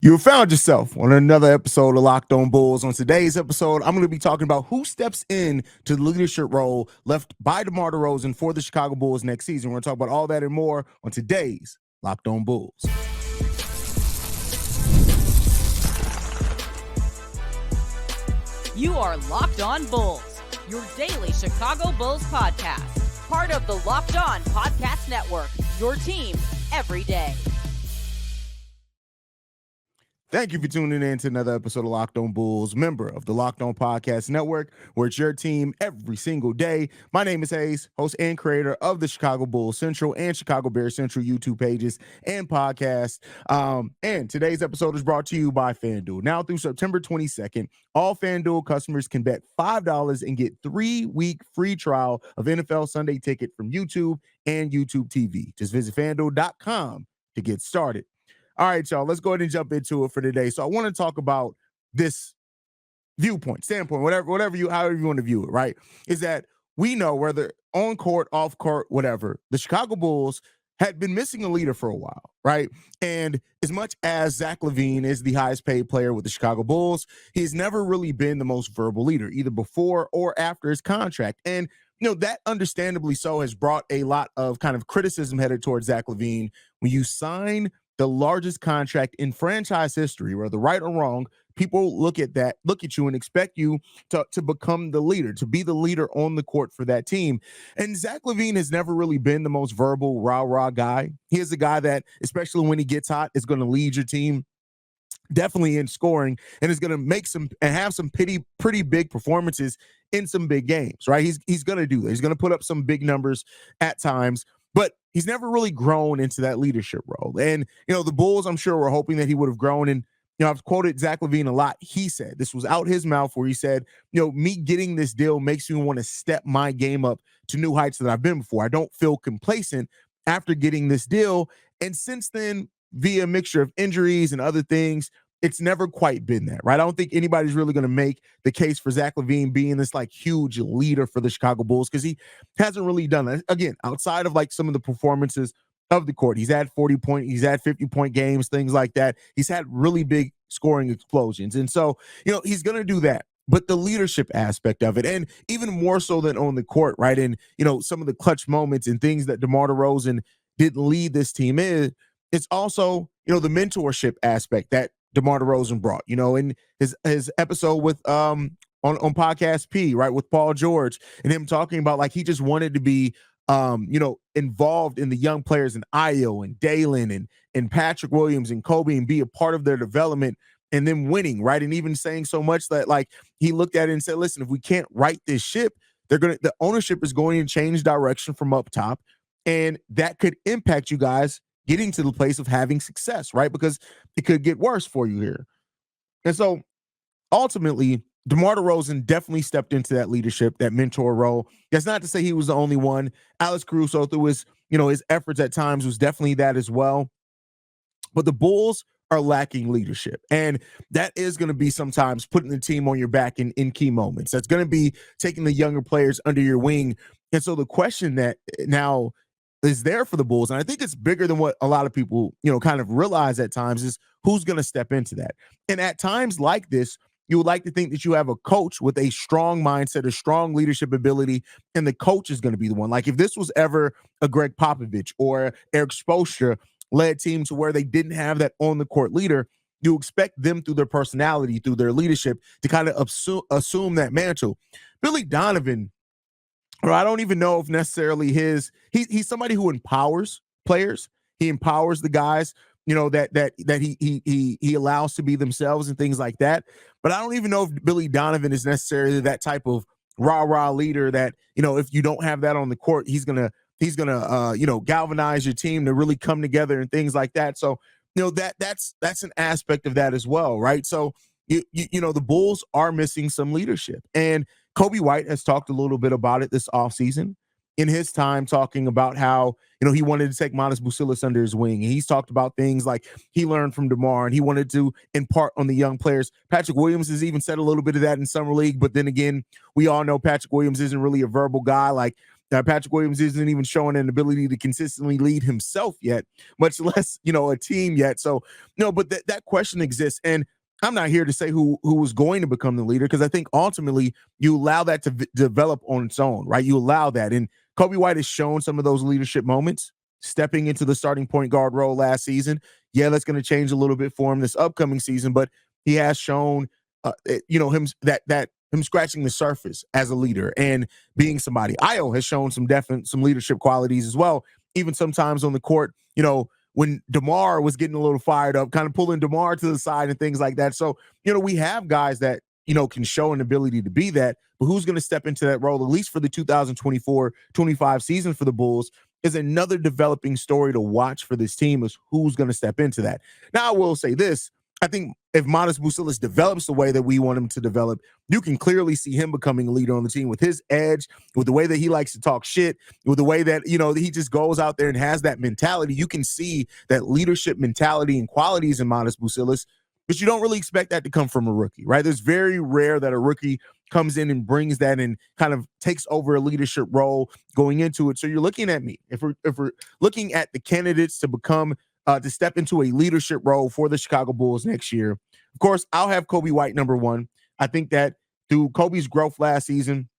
You found yourself on another episode of Locked On Bulls. On today's episode, I'm going to be talking about who steps in to the leadership role left by DeMar DeRozan for the Chicago Bulls next season. We're going to talk about all that and more on today's Locked On Bulls. You are Locked On Bulls, your daily Chicago Bulls podcast. Part of the Locked On Podcast Network, your team every day. Thank you for tuning in to another episode of Locked On Bulls, member of the Locked On Podcast Network, where it's your team every single day. My name is Haize, host and creator of the Chicago Bulls Central and Chicago Bears Central YouTube pages and podcasts. And today's episode is brought to you by FanDuel. Now through September 22nd, all FanDuel customers can bet $5 and get 3-week free trial of NFL Sunday Ticket from YouTube and YouTube TV. Just visit FanDuel.com to get started. All right, y'all, let's go ahead and jump into it for today. So I want to talk about this viewpoint, standpoint, however you want to view it, right? Is that we know whether on court, off court, whatever, the Chicago Bulls had been missing a leader for a while, right? And as much as Zach LaVine is the highest paid player with the Chicago Bulls, he's never really been the most verbal leader, either before or after his contract. And that understandably so has brought a lot of kind of criticism headed towards Zach LaVine. When you sign the largest contract in franchise history, whether right or wrong, people look at you and expect you to become the leader, to be the leader on the court for that team. And Zach LaVine has never really been the most verbal, rah-rah guy. He is a guy that, especially when he gets hot, is going to lead your team definitely in scoring and is going to make some and have some pretty big performances in some big games, right? He's going to do that. He's going to put up some big numbers at times, but he's never really grown into that leadership role. And, the Bulls, I'm sure, were hoping that he would have grown. And, I've quoted Zach LaVine a lot. He said, this was out his mouth, where he said, me getting this deal makes me want to step my game up to new heights that I've been before. I don't feel complacent after getting this deal. And since then, via a mixture of injuries and other things, it's never quite been that, right? I don't think anybody's really going to make the case for Zach LaVine being this huge leader for the Chicago Bulls, because he hasn't really done that. Again, outside of some of the performances of the court, he's had 40-point, he's had 50-point games, things like that. He's had really big scoring explosions. And so, he's going to do that. But the leadership aspect of it, and even more so than on the court, right? And, some of the clutch moments and things that DeMar DeRozan didn't lead this team in, it's also, the mentorship aspect that DeMar DeRozan brought, in his episode with on Podcast P, right, with Paul George, and him talking about he just wanted to be involved in the young players in Io and Dalen and Patrick Williams and Kobe, and be a part of their development and then winning, right? And even saying so much that he looked at it and said, listen, if we can't right this ship, the ownership is going to change direction from up top, and that could impact you guys getting to the place of having success, right? Because it could get worse for you here. And so ultimately, DeMar DeRozan definitely stepped into that leadership, that mentor role. That's not to say he was the only one. Alex Caruso, through his efforts at times, was definitely that as well. But the Bulls are lacking leadership. And that is going to be sometimes putting the team on your back in key moments. That's going to be taking the younger players under your wing. And so the question that now is there for the Bulls, and I think it's bigger than what a lot of people, kind of realize at times, is who's going to step into that. And at times like this, you would like to think that you have a coach with a strong mindset, a strong leadership ability, and the coach is going to be the one. If this was ever a Greg Popovich or Eric Spoelstra led team to where they didn't have that on the court leader, you expect them, through their personality, through their leadership, to kind of assume that mantle. Billy Donovan, or I don't even know if necessarily he's somebody who empowers players. He empowers the guys, that he allows to be themselves and things like that. But I don't even know if Billy Donovan is necessarily that type of rah-rah leader that, if you don't have that on the court, he's gonna galvanize your team to really come together and things like that. So, that's an aspect of that as well, right? So, the Bulls are missing some leadership. And Kobe White has talked a little bit about it this offseason in his time, talking about how, he wanted to take Manas Bucilis under his wing. And he's talked about things like he learned from DeMar and he wanted to impart on the young players. Patrick Williams has even said a little bit of that in Summer League. But then again, we all know Patrick Williams isn't really a verbal guy. Patrick Williams isn't even showing an ability to consistently lead himself yet, much less, a team yet. So, no, but that question exists. And I'm not here to say who was going to become the leader, because I think ultimately you allow that to develop on its own, right? You allow that. And Kobe White has shown some of those leadership moments, stepping into the starting point guard role last season. Yeah, that's going to change a little bit for him this upcoming season, but he has shown, him scratching the surface as a leader and being somebody. Io has shown some leadership qualities as well, even sometimes on the court, when DeMar was getting a little fired up, kind of pulling DeMar to the side and things like that. So, we have guys that, can show an ability to be that, but who's going to step into that role, at least for the 2024-25 season for the Bulls, is another developing story to watch for this team, is who's going to step into that. Now, I will say this. I think if Matas Buzelis develops the way that we want him to develop, you can clearly see him becoming a leader on the team with his edge, with the way that he likes to talk shit, with the way that, he just goes out there and has that mentality. You can see that leadership mentality and qualities in Matas Buzelis, but you don't really expect that to come from a rookie, right? There's very rare that a rookie comes in and brings that and kind of takes over a leadership role going into it. So you're looking at me. If we're looking at the candidates to become to step into a leadership role for the Chicago Bulls next year, of course, I'll have Kobe White number one. I think that through Kobe's growth last season,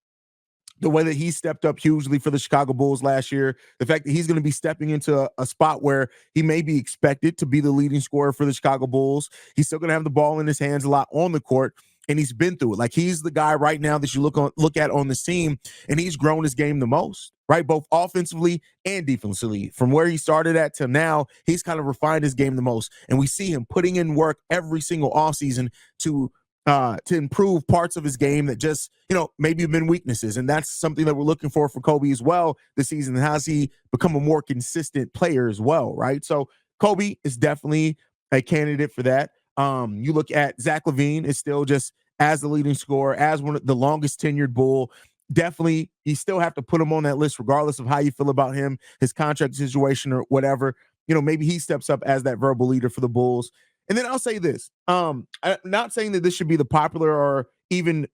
the way that he stepped up hugely for the Chicago Bulls last year, the fact that he's going to be stepping into a spot where he may be expected to be the leading scorer for the Chicago Bulls. He's still going to have the ball in his hands a lot on the court, and he's been through it. Like, he's the guy right now that you look at on this team, and he's grown his game the most, right? Both offensively and defensively. From where he started at to now, he's kind of refined his game the most, and we see him putting in work every single offseason to improve parts of his game that just, maybe have been weaknesses. And that's something that we're looking for Kobe as well this season. Has he become a more consistent player as well, right? So Kobe is definitely a candidate for that. You look at Zach LaVine is still just as the leading scorer, as one of the longest tenured Bull. Definitely, you still have to put him on that list, regardless of how you feel about him, his contract situation or whatever. Maybe he steps up as that verbal leader for the Bulls. And then I'll say this. I'm not saying that this should be the popular or even,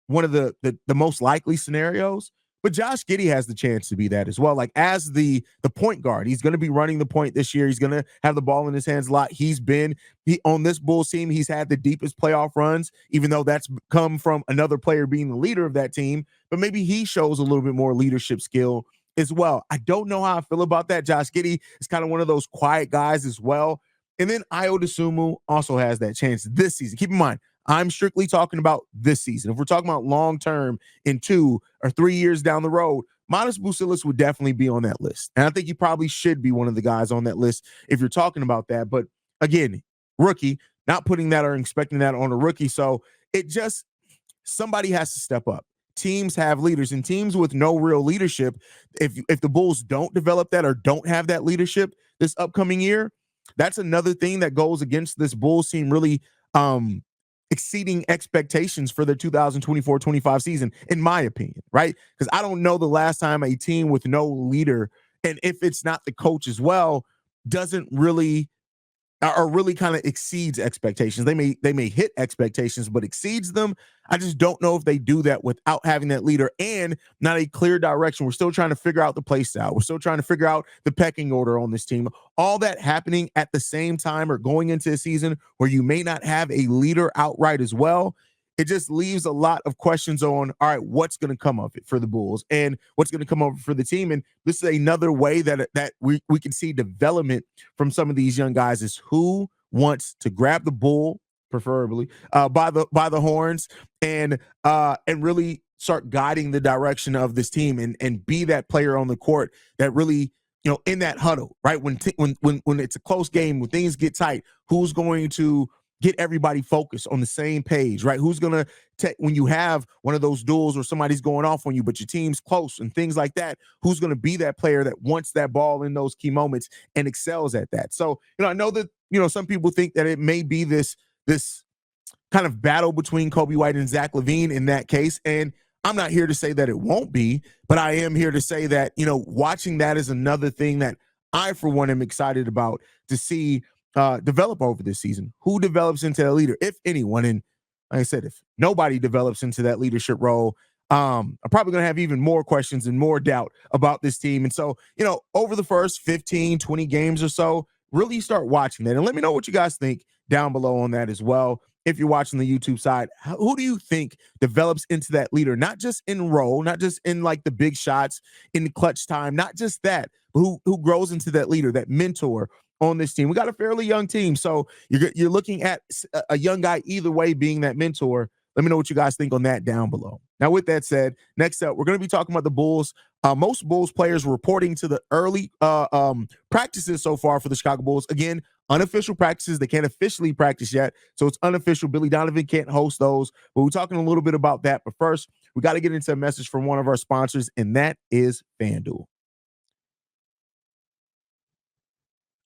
one of the most likely scenarios, but Josh Giddey has the chance to be that as well. Like, as the point guard, he's going to be running the point this year. He's going to have the ball in his hands a lot. He on this Bulls team, he's had the deepest playoff runs, even though that's come from another player being the leader of that team. But maybe he shows a little bit more leadership skill as well. I don't know how I feel about that. Josh Giddey is kind of one of those quiet guys as well. And then Ayo Dosunmu also has that chance this season. Keep in mind, I'm strictly talking about this season. If we're talking about long-term in 2 or 3 years down the road, Matas Buzelis would definitely be on that list. And I think he probably should be one of the guys on that list if you're talking about that. But again, rookie, not putting that or expecting that on a rookie. So somebody has to step up. Teams have leaders, and teams with no real leadership, if the Bulls don't develop that or don't have that leadership this upcoming year, that's another thing that goes against this Bulls team really exceeding expectations for the 2024-25 season, in my opinion, right? Because I don't know the last time a team with no leader, and if it's not the coach as well, doesn't really or really kind of exceeds expectations. They may hit expectations, but exceeds them. I just don't know if they do that without having that leader and not a clear direction. We're still trying to figure out the play style. We're still trying to figure out the pecking order on this team. All that happening at the same time or going into a season where you may not have a leader outright as well. It just leaves a lot of questions on, all right, what's going to come of it for the Bulls and what's going to come over for the team. And this is another way that we can see development from some of these young guys, is who wants to grab the bull, preferably by the horns, and really start guiding the direction of this team and be that player on the court that really, in that huddle, right? When it's a close game, when things get tight, who's going to get everybody focused on the same page, right? Who's going to take, when you have one of those duels or somebody's going off on you, but your team's close and things like that, who's going to be that player that wants that ball in those key moments and excels at that? So, I know that, some people think that it may be this kind of battle between Kobe White and Zach LaVine in that case. And I'm not here to say that it won't be, but I am here to say that, watching that is another thing that I, for one, am excited about to see develop over this season. Who develops into a leader, if anyone? And like I said, if nobody develops into that leadership role, I'm probably going to have even more questions and more doubt about this team. And so, over the first 15, 20 games or so, really start watching that. And let me know what you guys think down below on that as well. If you're watching the YouTube side, who do you think develops into that leader? Not just in role, not just in like the big shots in the clutch time, not just that, but who grows into that leader, that mentor on this team. We got a fairly young team, so you're looking at a young guy either way being that mentor. Let me know what you guys think on that down below. Now, with that said, next up, we're going to be talking about the Bulls. Most Bulls players reporting to the early practices so far for the Chicago Bulls. Again, unofficial practices. They can't officially practice yet, so it's unofficial. Billy Donovan can't host those, but we're talking a little bit about that. But first, we got to get into a message from one of our sponsors, and that is FanDuel.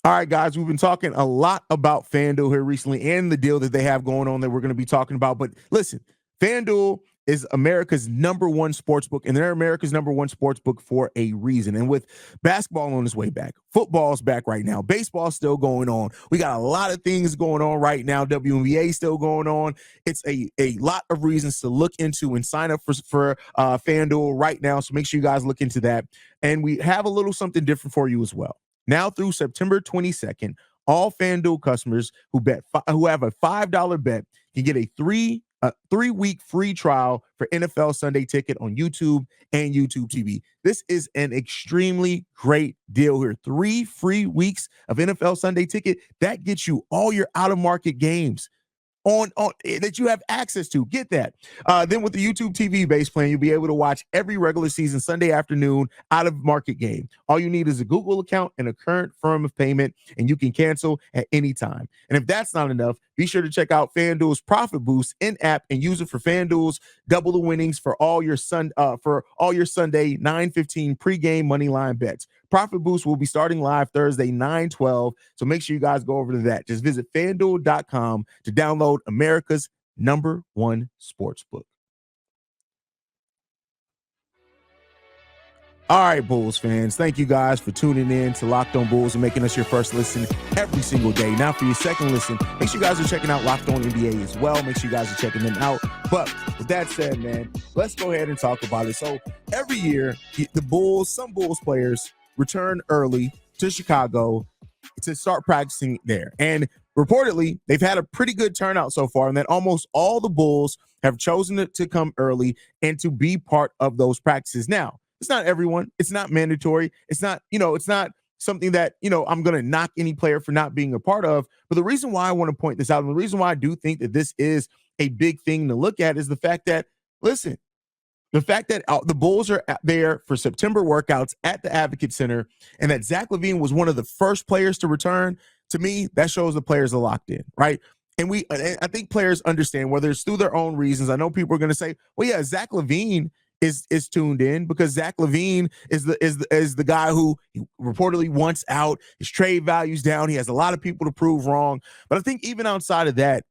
All right, guys, we've been talking a lot about FanDuel here recently and the deal that they have going on that we're going to be talking about. But listen, FanDuel is America's number one sports book, and they're America's number one sports book for a reason. And with basketball on its way back, football's back right now, baseball's still going on. We got a lot of things going on right now. WNBA still going on. It's a lot of reasons to look into and sign up for FanDuel right now. So make sure you guys look into that. And we have a little something different for you as well. Now through September 22nd, all FanDuel customers who have a $5 bet can get a three-week free trial for NFL Sunday Ticket on YouTube and YouTube TV. This is an extremely great deal here. 3 free weeks of NFL Sunday Ticket. That gets you all your out-of-market games on that you have access to. Get that. Then with the YouTube TV base plan, you'll be able to watch every regular season Sunday afternoon out of market game. All you need is a Google account and a current firm of payment, and you can cancel at any time. And if that's not enough, be sure to check out FanDuel's Profit Boost in-app and use it for FanDuel's double the winnings for all your Sunday 9:15 pregame money line bets. Profit Boost will be starting live Thursday 9/12, so make sure you guys go over to that. Just visit FanDuel.com to download America's number one sports book. All right, Bulls fans, thank you guys for tuning in to Locked On Bulls and making us your first listen every single day. Now for your second listen, make sure you guys are checking out Locked On NBA as well. Make sure you guys are checking them out. But with that said, man, let's go ahead and talk about it. So every year, some Bulls players return early to Chicago to start practicing there. And reportedly, they've had a pretty good turnout so far, and that almost all the Bulls have chosen to come early and to be part of those practices. Now, it's not everyone. It's not mandatory. It's not, it's not something that, I'm going to knock any player for not being a part of. But the reason why I want to point this out, and the reason why I do think that this is a big thing to look at, is the fact that, listen, the fact that the Bulls are there for September workouts at the Advocate Center, and that Zach LaVine was one of the first players to return, to me, that shows the players are locked in, right? And I think players understand, whether it's through their own reasons. I know people are going to say, well, yeah, Zach LaVine is tuned in because Zach LaVine is the guy who reportedly wants out. His trade value's down. He has a lot of people to prove wrong. But I think even outside of that,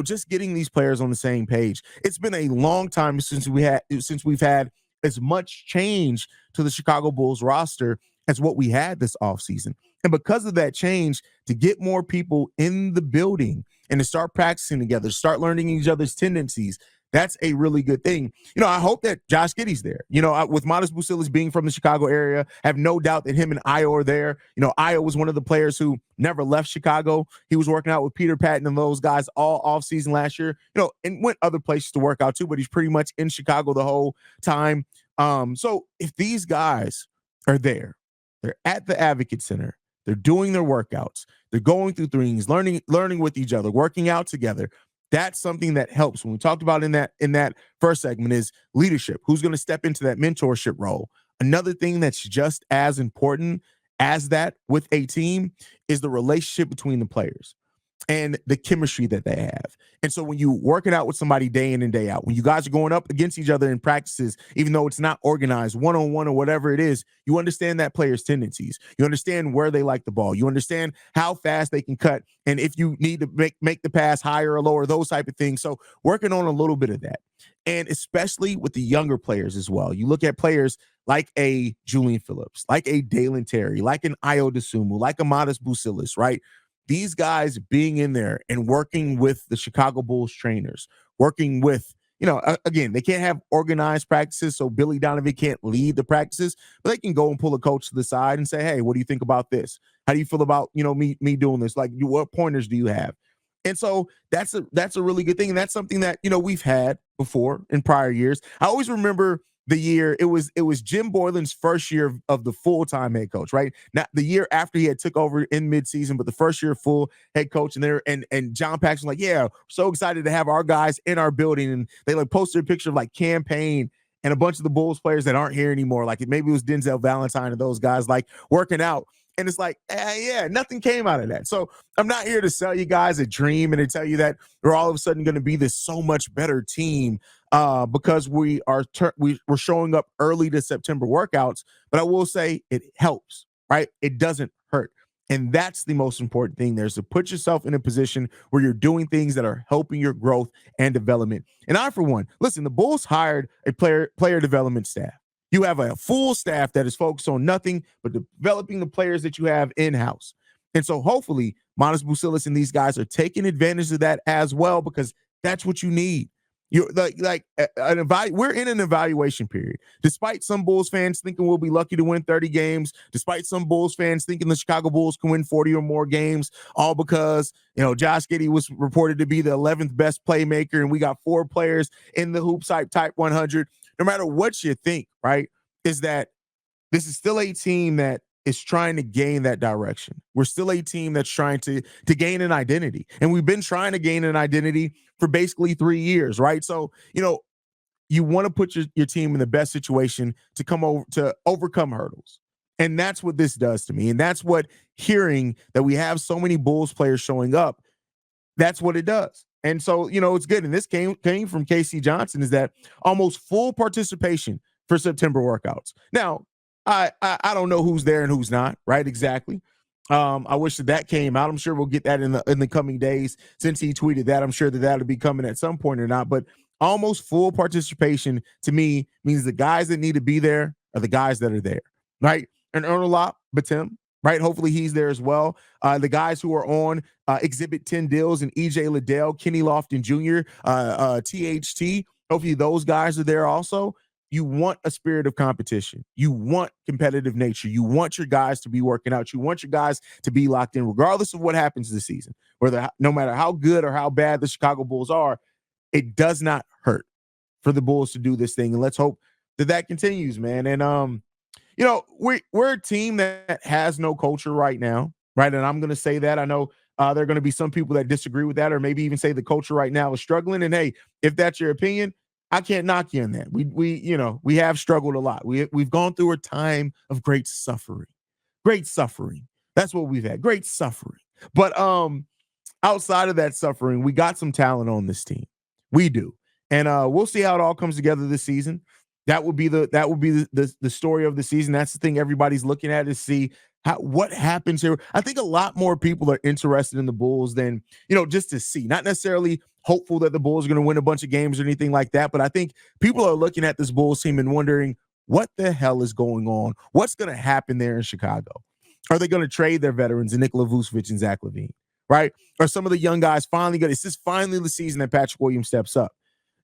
just getting these players on the same page. It's been a long time since we've had as much change to the Chicago Bulls roster as what we had this offseason. And because of that change, to get more people in the building and to start practicing together, start learning each other's tendencies, that's a really good thing. I hope that Josh Giddey's there. With Modest Bucilis being from the Chicago area, I have no doubt that him and Io are there. Io was one of the players who never left Chicago. He was working out with Peter Patton and those guys all offseason last year, and went other places to work out too, but he's pretty much in Chicago the whole time. So if these guys are there, they're at the Advocate Center, they're doing their workouts, they're going through things, learning with each other, working out together. That's something that helps. When we talked about in that first segment is leadership. Who's going to step into that mentorship role? Another thing that's just as important as that with a team is the relationship between the players and the chemistry that they have. And so when you work it out with somebody day in and day out, when you guys are going up against each other in practices, even though it's not organized one-on-one or whatever it is, you understand that player's tendencies. You understand where they like the ball. You understand how fast they can cut. And if you need to make the pass higher or lower, those type of things. So working on a little bit of that. And especially with the younger players as well. You look at players like a Julian Phillips, like a Dalen Terry, like an Io DeSumo, like a Modest Bucilis, right? These guys being in there and working with the Chicago Bulls trainers, working with, again, they can't have organized practices, so Billy Donovan can't lead the practices, but they can go and pull a coach to the side and say, hey, what do you think about this? How do you feel about, me doing this? Like, what pointers do you have? And so that's a really good thing. And that's something that, we've had before in prior years. I always remember the year it was Jim Boylan's first year of the full-time head coach, right? Not the year after he had took over in midseason, but the first year full head coach. And John Paxson like, yeah, so excited to have our guys in our building. And they like posted a picture of like campaign and a bunch of the Bulls players that aren't here anymore. Like maybe it was Denzel Valentine and those guys like working out. And it's like, yeah, nothing came out of that. So I'm not here to sell you guys a dream and to tell you that we're all of a sudden going to be this so much better team because we're showing up early to September workouts. But I will say it helps, right? It doesn't hurt. And that's the most important thing there is to put yourself in a position where you're doing things that are helping your growth and development. And I, for one, listen, the Bulls hired a player development staff. You have a full staff that is focused on nothing but developing the players that you have in-house. And so hopefully Manas Busilis and these guys are taking advantage of that as well, because that's what you need. You're we're in an evaluation period. Despite some Bulls fans thinking we'll be lucky to win 30 games, despite some Bulls fans thinking the Chicago Bulls can win 40 or more games, all because, Josh Giddey was reported to be the 11th best playmaker, and we got 4 players in the Hoops Type 100. No matter what you think, right, is that this is still a team that is trying to gain that direction. We're still a team that's trying to gain an identity. And we've been trying to gain an identity for basically 3 years, right? So, you want to put your team in the best situation to overcome hurdles. And that's what this does to me. And that's what hearing that we have so many Bulls players showing up, that's what it does. And so, it's good. And this came from KC Johnson, is that almost full participation for September workouts. Now, I don't know who's there and who's not, right? Exactly. I wish that came out. I'm sure we'll get that in the coming days. Since he tweeted that, I'm sure that'll be coming at some point or not. But almost full participation to me means the guys that need to be there are the guys that are there, right? And Ernolap Batum, right? Hopefully he's there as well. The guys who are on Exhibit 10 deals and EJ Liddell, Kenny Lofton Jr., THT, hopefully those guys are there also. You want a spirit of competition. You want competitive nature. You want your guys to be working out. You want your guys to be locked in, regardless of what happens this season. No matter how good or how bad the Chicago Bulls are, it does not hurt for the Bulls to do this thing. And let's hope that continues, man. And we're a team that has no culture right now, right? And I'm going to say that. I know there are going to be some people that disagree with that, or maybe even say the culture right now is struggling. And hey, if that's your opinion, I can't knock you on that. We have struggled a lot. We've gone through a time of great suffering. That's what we've had. Great suffering. But outside of that suffering, we got some talent on this team. We do. And we'll see how it all comes together this season. That would be the story of the season. That's the thing everybody's looking at, is see what happens here. I think a lot more people are interested in the Bulls than, just to see, not necessarily hopeful that the Bulls are going to win a bunch of games or anything like that. But I think people are looking at this Bulls team and wondering what the hell is going on? What's going to happen there in Chicago? Are they going to trade their veterans, Nikola Vucevic and Zach LaVine, right? Are some of the young guys is this finally the season that Patrick Williams steps up?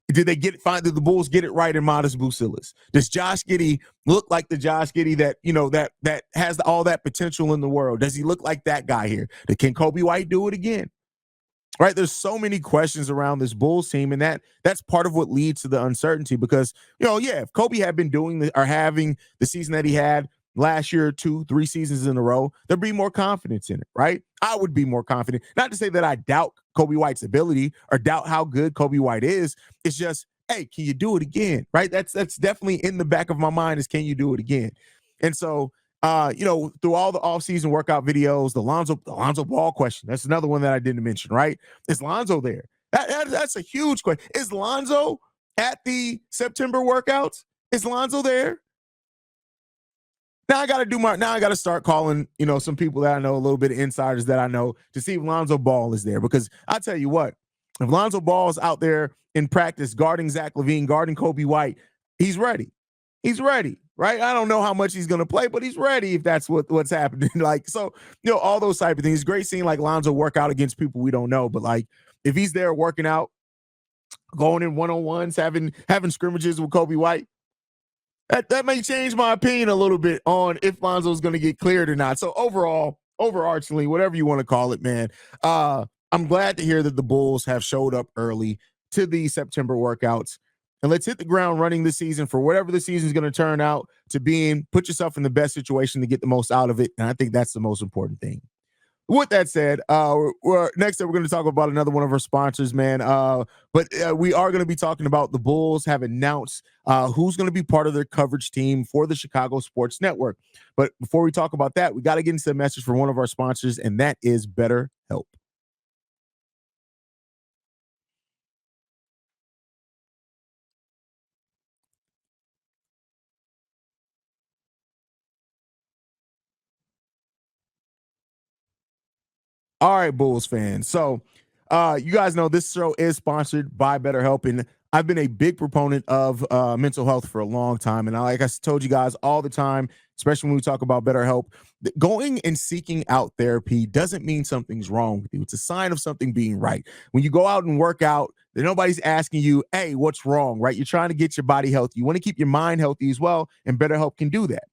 Did did the Bulls get it right in Manas Busilis? Does Josh Giddey look like the Josh Giddey that has all that potential in the world? Does he look like that guy here? Can Kobe White do it again? Right? There's so many questions around this Bulls team, and that's part of what leads to the uncertainty, because, if Kobe had been having the season that he had last year, 2-3 seasons in a row, there'd be more confidence in it, right? I would be more confident. Not to say that I doubt Kobe White's ability or doubt how good Kobe White is. It's just, hey, can you do it again, right? That's definitely in the back of my mind, is can you do it again? And so, through all the offseason workout videos, the Lonzo Ball question, that's another one that I didn't mention, right? Is Lonzo there? That's a huge question. Is Lonzo at the September workouts? Is Lonzo there? Now I got to start calling, some people that I know, a little bit of insiders that I know, to see if Lonzo Ball is there. Because I tell you what, if Lonzo Ball is out there in practice guarding Zach LaVine, guarding Kobe White, he's ready. He's ready, right? I don't know how much he's going to play, but he's ready if that's what's happening. All those type of things. It's great seeing Lonzo work out against people we don't know. But if he's there working out, going in one-on-ones, having scrimmages with Kobe White. That may change my opinion a little bit on if Lonzo is going to get cleared or not. So overall, overarchingly, whatever you want to call it, man, I'm glad to hear that the Bulls have showed up early to the September workouts. And let's hit the ground running this season for whatever the season is going to turn out to being. Put yourself in the best situation to get the most out of it. And I think that's the most important thing. With that said, next up, we're going to talk about another one of our sponsors, man. But we are going to be talking about the Bulls have announced who's going to be part of their coverage team for the Chicago Sports Network. But before we talk about that, we got to get into a message from one of our sponsors, and that is BetterHelp. All right, Bulls fans. So, you guys know this show is sponsored by BetterHelp, and I've been a big proponent of mental health for a long time. And like I told you guys all the time, especially when we talk about BetterHelp, going and seeking out therapy doesn't mean something's wrong with you. It's a sign of something being right. When you go out and work out, nobody's asking you, hey, what's wrong, right? You're trying to get your body healthy. You want to keep your mind healthy as well, and BetterHelp can do that.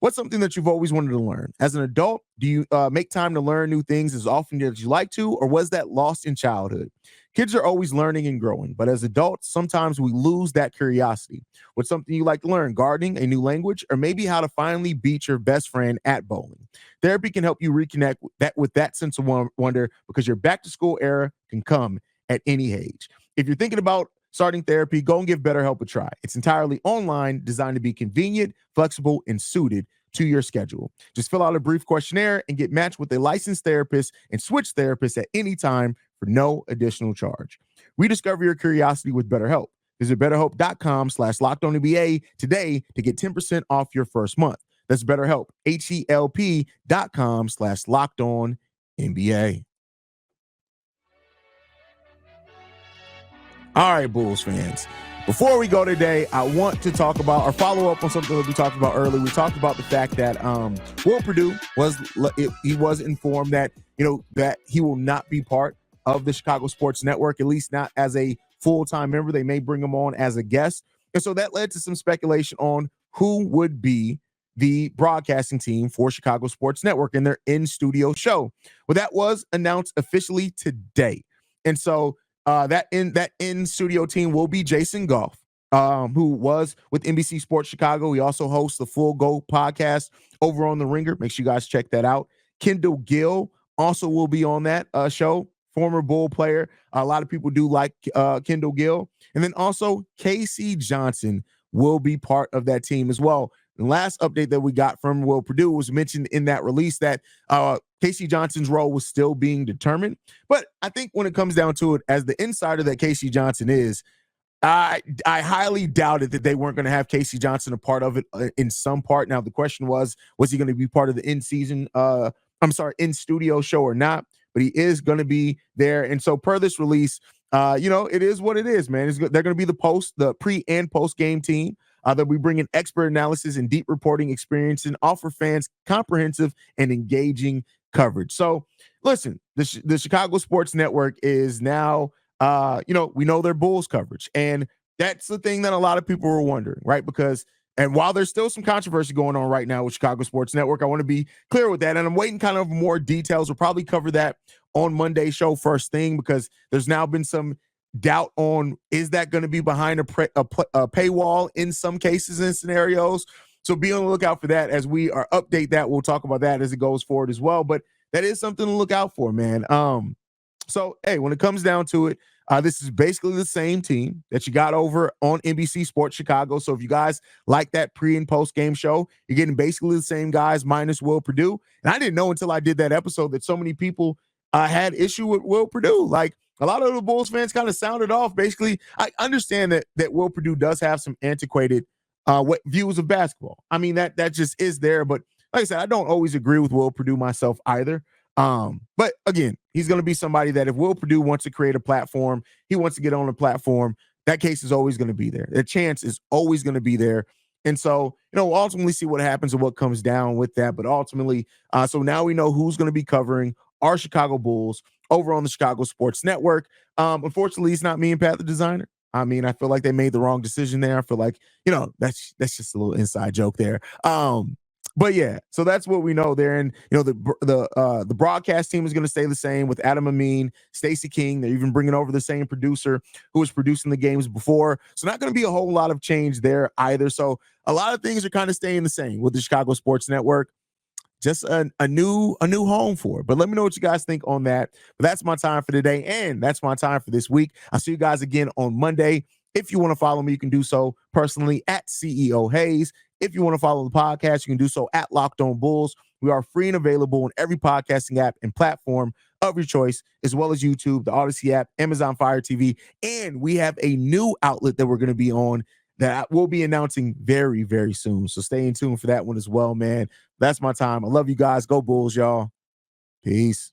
What's something that you've always wanted to learn? As an adult, do you make time to learn new things as often as you like to, or was that lost in childhood? Kids are always learning and growing, but as adults, sometimes we lose that curiosity. What's something you like to learn? Gardening, a new language, or maybe how to finally beat your best friend at bowling? Therapy can help you reconnect with that sense of wonder, because your back to school era can come at any age. If you're thinking about starting therapy, go and give BetterHelp a try. It's entirely online, designed to be convenient, flexible, and suited to your schedule. Just fill out a brief questionnaire and get matched with a licensed therapist and switch therapists at any time for no additional charge. Rediscover your curiosity with BetterHelp. Visit BetterHelp.com/LockedOnNBA today to get 10% off your first month. That's BetterHelp, HELP.com/LockedOnNBA. All right, Bulls fans. Before we go today, I want to talk about or follow up on something that we talked about earlier. We talked about the fact that Will Perdue was informed that that he will not be part of the Chicago Sports Network, at least not as a full-time member. They may bring him on as a guest, and so that led to some speculation on who would be the broadcasting team for Chicago Sports Network in their in-studio show. Well, that was announced officially today, and so that in studio team will be Jason Goff, who was with NBC Sports Chicago. He also hosts the Full Go podcast over on The Ringer. Make sure you guys check that out. Kendall Gill also will be on that show. Former Bull player. A lot of people do like Kendall Gill. And then also Casey Johnson will be part of that team as well. The last update that we got from Will Perdue was mentioned in that release that Casey Johnson's role was still being determined. But I think when it comes down to it, as the insider that Casey Johnson is, I highly doubted that they weren't going to have Casey Johnson a part of it in some part. Now, the question was he going to be part of the in-studio show or not? But he is going to be there. And so per this release, it is what it is, man. They're going to be the pre and post game team. That we bring in expert analysis and deep reporting experience and offer fans comprehensive and engaging coverage. So listen, the Chicago Sports Network is now, we know their Bulls coverage. And that's the thing that a lot of people were wondering, right? And while there's still some controversy going on right now with Chicago Sports Network, I want to be clear with that. And I'm waiting kind of more details. We'll probably cover that on Monday's show first thing, because there's now been some doubt on, is that going to be behind a paywall in some cases and scenarios. So be on the lookout for that as we update that. We'll talk about that as it goes forward as well. But that is something to look out for, man. So, hey, when it comes down to it, this is basically the same team that you got over on NBC Sports Chicago. So if you guys like that pre and post game show, you're getting basically the same guys minus Will Perdue. And I didn't know until I did that episode that so many people had issue with Will Perdue. Like, a lot of the Bulls fans kind of sounded off. Basically, I understand that Will Perdue does have some antiquated views of basketball. I mean, that just is there. But like I said, I don't always agree with Will Perdue myself either. But again, he's going to be somebody that if Will Perdue wants to create a platform, he wants to get on a platform, that case is always going to be there. The chance is always going to be there. And so, we'll ultimately see what happens and what comes down with that. But ultimately, so now we know who's going to be covering our Chicago Bulls over on the Chicago Sports Network. Unfortunately, it's not me and Pat, the designer. I mean, I feel like they made the wrong decision there. I feel like, that's just a little inside joke there. But yeah, so that's what we know there. And the broadcast team is going to stay the same with Adam Amin, Stacey King. They're even bringing over the same producer who was producing the games before. So not going to be a whole lot of change there either. So a lot of things are kind of staying the same with the Chicago Sports Network. Just a new home for it. But let me know what you guys think on that. But that's my time for today, and that's my time for this week. I'll see you guys again on Monday. If you want to follow me, you can do so personally at CEO Haize. If you want to follow the podcast, you can do so at Locked On Bulls. We are free and available on every podcasting app and platform of your choice, as well as YouTube, the Odyssey app, Amazon Fire TV, and we have a new outlet that we're going to be on that we'll be announcing very, very soon. So stay in tune for that one as well, man. That's my time. I love you guys. Go Bulls, y'all. Peace.